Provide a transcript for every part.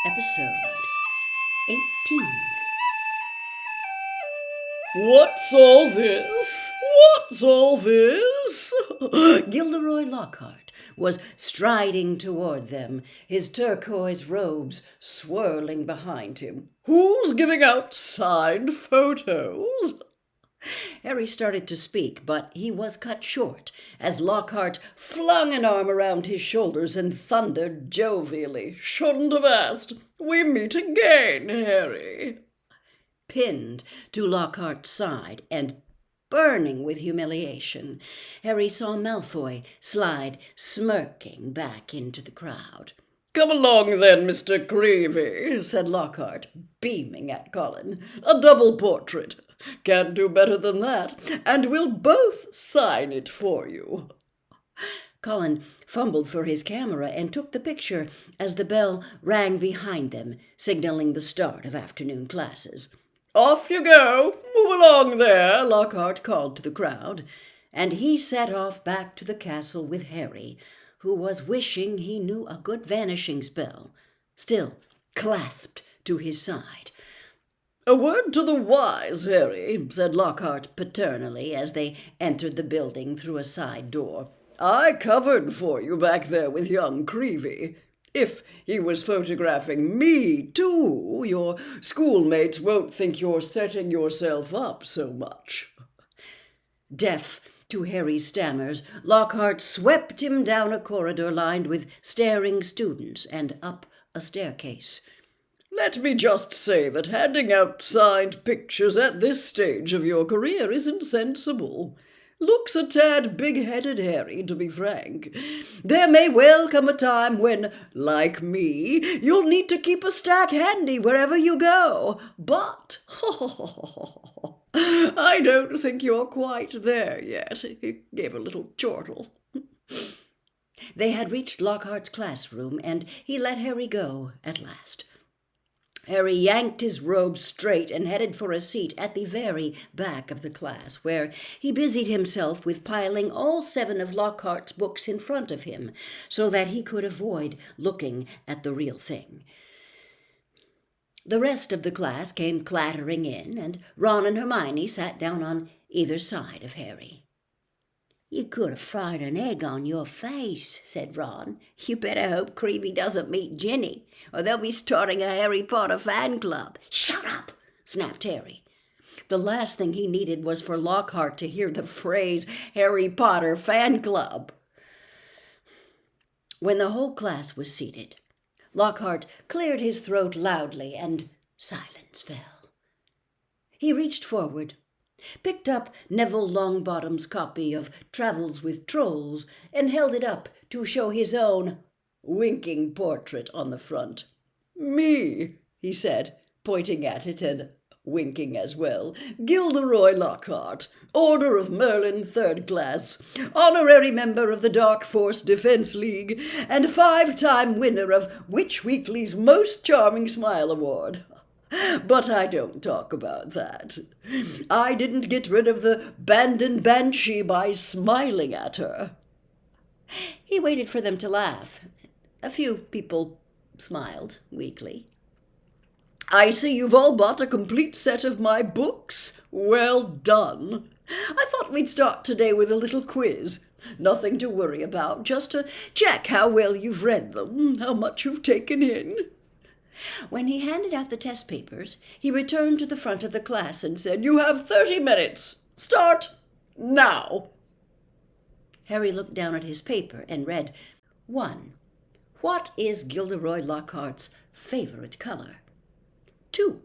Episode 18. What's all this? What's all this? Gilderoy Lockhart was striding toward them, his turquoise robes swirling behind him. Who's giving out signed photos? Harry started to speak, but he was cut short as Lockhart flung an arm around his shoulders and thundered jovially. Shouldn't have asked. We meet again, Harry. Pinned to Lockhart's side and burning with humiliation, Harry saw Malfoy slide smirking back into the crowd. Come along then, Mr. Creevy, said Lockhart, beaming at Colin. A double portrait. Can't do better than that, and we'll both sign it for you. Colin fumbled for his camera and took the picture as the bell rang behind them, signaling the start of afternoon classes. Off you go. Move along there, Lockhart called to the crowd, and he set off back to the castle with Harry, who was wishing he knew a good vanishing spell, still clasped to his side. A word to the wise, Harry, said Lockhart paternally as they entered the building through a side door. I covered for you back there with young Creevy. If he was photographing me, too, your schoolmates won't think you're setting yourself up so much. Deaf to Harry's stammers, Lockhart swept him down a corridor lined with staring students and up a staircase. Let me just say that handing out signed pictures at this stage of your career isn't sensible. Looks a tad big-headed, Harry, to be frank. There may well come a time when, like me, you'll need to keep a stack handy wherever you go. But I don't think you're quite there yet. He gave a little chortle. They had reached Lockhart's classroom, and he let Harry go at last. Harry yanked his robe straight and headed for a seat at the very back of the class, where he busied himself with piling all 7 of Lockhart's books in front of him, so that he could avoid looking at the real thing. The rest of the class came clattering in, and Ron and Hermione sat down on either side of Harry. "You could have fried an egg on your face," said Ron. "You better hope Creevy doesn't meet Ginny, or they'll be starting a Harry Potter fan club." "Shut up!" snapped Harry. The last thing he needed was for Lockhart to hear the phrase Harry Potter fan club. When the whole class was seated, Lockhart cleared his throat loudly and silence fell. He reached forward, picked up Neville Longbottom's copy of Travels with Trolls, and held it up to show his own winking portrait on the front. Me, he said, pointing at it and winking as well. Gilderoy Lockhart, Order of Merlin, 3rd class, honorary member of the Dark Force Defense League, and 5-time winner of Witch Weekly's Most Charming Smile Award. But I don't talk about that. I didn't get rid of the Bandon Banshee by smiling at her. He waited for them to laugh. A few people smiled weakly. I see you've all bought a complete set of my books. Well done. I thought we'd start today with a little quiz. Nothing to worry about, just to check how well you've read them, how much you've taken in. When he handed out the test papers, he returned to the front of the class and said, "You have 30 minutes. Start now." Harry looked down at his paper and read, 1. What is Gilderoy Lockhart's favorite color? 2.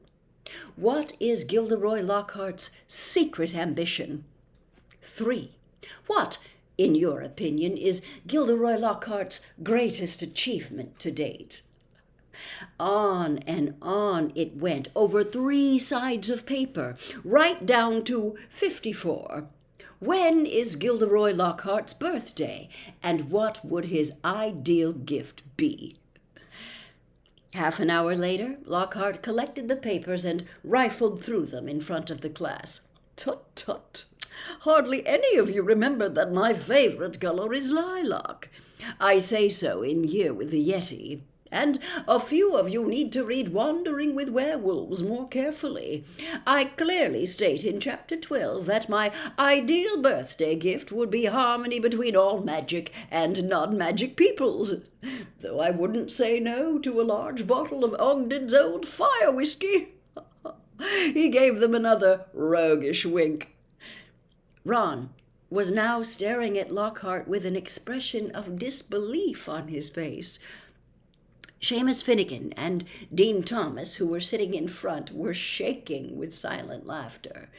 What is Gilderoy Lockhart's secret ambition? 3. What, in your opinion, is Gilderoy Lockhart's greatest achievement to date? On and on it went, over 3 sides of paper, right down to 54. When is Gilderoy Lockhart's birthday, and what would his ideal gift be? Half an hour later, Lockhart collected the papers and rifled through them in front of the class. Tut, tut. Hardly any of you remember that my favorite color is lilac. I say so in Year with the Yeti. And a few of you need to read Wandering with Werewolves more carefully. I clearly state in Chapter 12 that my ideal birthday gift would be harmony between all magic and non-magic peoples, though I wouldn't say no to a large bottle of Ogden's Old Fire Whiskey. He gave them another roguish wink. Ron was now staring at Lockhart with an expression of disbelief on his face. Seamus Finnegan and Dean Thomas, who were sitting in front, were shaking with silent laughter.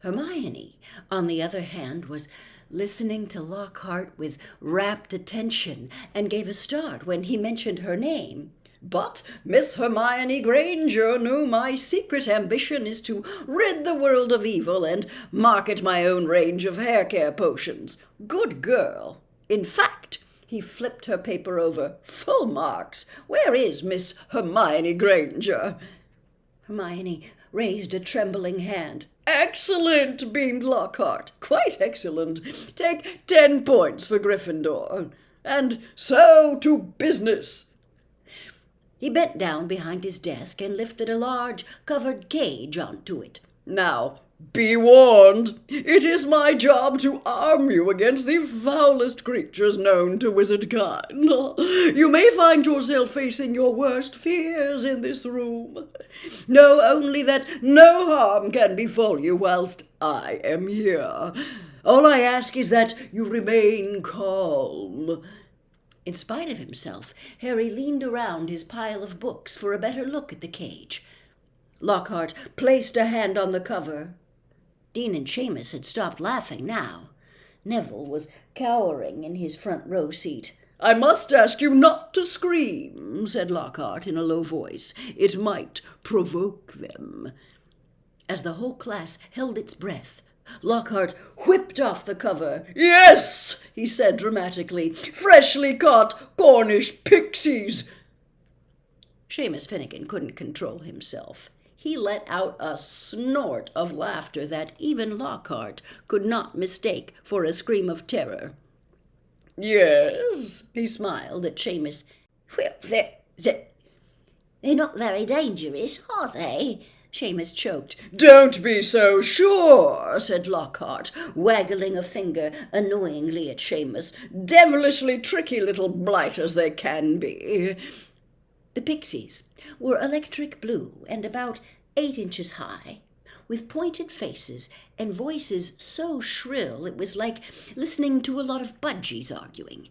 Hermione, on the other hand, was listening to Lockhart with rapt attention and gave a start when he mentioned her name. But Miss Hermione Granger knew my secret ambition is to rid the world of evil and market my own range of hair care potions. Good girl. In fact, he flipped her paper over. Full marks. Where is Miss Hermione Granger? Hermione raised a trembling hand. Excellent, beamed Lockhart. Quite excellent. Take 10 points for Gryffindor. And so to business. He bent down behind his desk and lifted a large covered cage onto it. Now, be warned. It is my job to arm you against the foulest creatures known to wizardkind. You may find yourself facing your worst fears in this room. Know only that no harm can befall you whilst I am here. All I ask is that you remain calm. In spite of himself, Harry leaned around his pile of books for a better look at the cage. Lockhart placed a hand on the cover. Dean and Seamus had stopped laughing now. Neville was cowering in his front row seat. I must ask you not to scream, said Lockhart in a low voice. It might provoke them. As the whole class held its breath, Lockhart whipped off the cover. Yes, he said dramatically, freshly caught Cornish pixies. Seamus Finnegan couldn't control himself. He let out a snort of laughter that even Lockhart could not mistake for a scream of terror. Yes, he smiled at Seamus. Well, they're not very dangerous, are they? Seamus choked. Don't be so sure, said Lockhart, waggling a finger annoyingly at Seamus. Devilishly tricky little blighters they can be. The pixies were electric blue and about 8 inches high, with pointed faces and voices so shrill it was like listening to a lot of budgies arguing.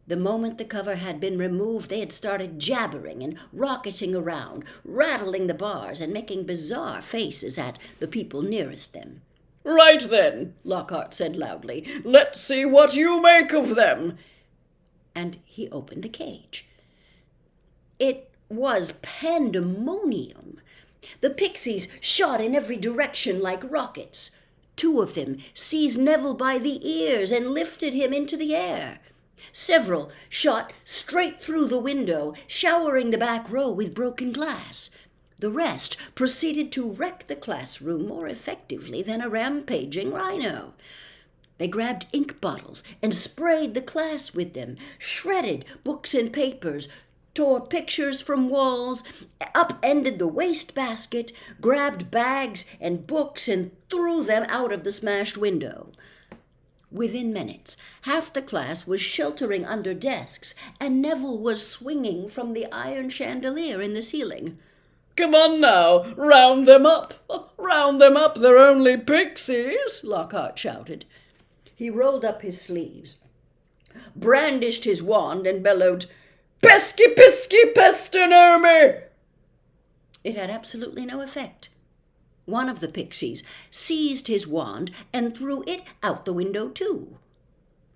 The moment the cover had been removed, they had started jabbering and rocketing around, rattling the bars and making bizarre faces at the people nearest them. Right then, Lockhart said loudly, let's see what you make of them. And he opened the cage. It was pandemonium. The pixies shot in every direction like rockets. 2 of them seized Neville by the ears and lifted him into the air. Several shot straight through the window, showering the back row with broken glass. The rest proceeded to wreck the classroom more effectively than a rampaging rhino. They grabbed ink bottles and sprayed the class with them, shredded books and papers, tore pictures from walls, upended the wastebasket, grabbed bags and books and threw them out of the smashed window. Within minutes, half the class was sheltering under desks, and Neville was swinging from the iron chandelier in the ceiling. Come on now, round them up! Round them up, they're only pixies! Lockhart shouted. He rolled up his sleeves, brandished his wand, and bellowed, Pesky, pisky, pestinome! It had absolutely no effect. One of the pixies seized his wand and threw it out the window too.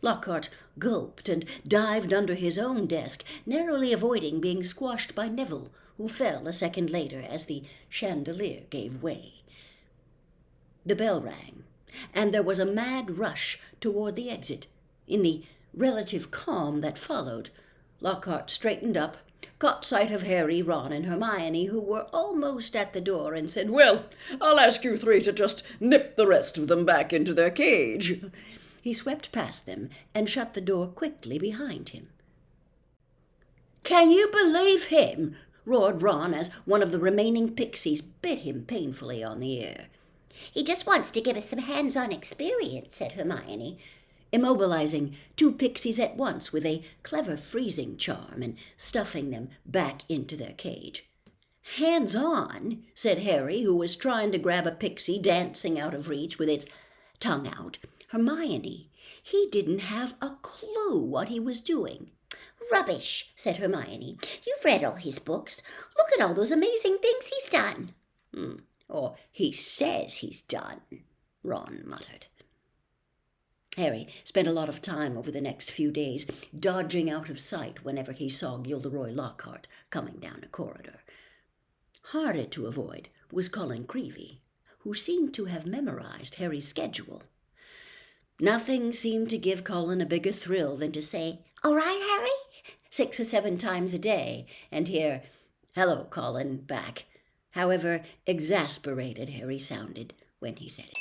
Lockhart gulped and dived under his own desk, narrowly avoiding being squashed by Neville, who fell a second later as the chandelier gave way. The bell rang, and there was a mad rush toward the exit. In the relative calm that followed, Lockhart straightened up, caught sight of Harry, Ron, and Hermione, who were almost at the door, and said, Well, I'll ask you 3 to just nip the rest of them back into their cage. He swept past them and shut the door quickly behind him. Can you believe him? Roared Ron as one of the remaining pixies bit him painfully on the ear. He just wants to give us some hands-on experience, said Hermione, immobilizing 2 pixies at once with a clever freezing charm and stuffing them back into their cage. Hands on, said Harry, who was trying to grab a pixie dancing out of reach with its tongue out. Hermione, he didn't have a clue what he was doing. Rubbish, said Hermione. You've read all his books. Look at all those amazing things he's done. Or he says he's done, Ron muttered. Harry spent a lot of time over the next few days dodging out of sight whenever he saw Gilderoy Lockhart coming down a corridor. Harder to avoid was Colin Creevey, who seemed to have memorized Harry's schedule. Nothing seemed to give Colin a bigger thrill than to say, "All right, Harry?" 6 or 7 times a day, and hear, "Hello, Colin," back, however exasperated Harry sounded when he said it.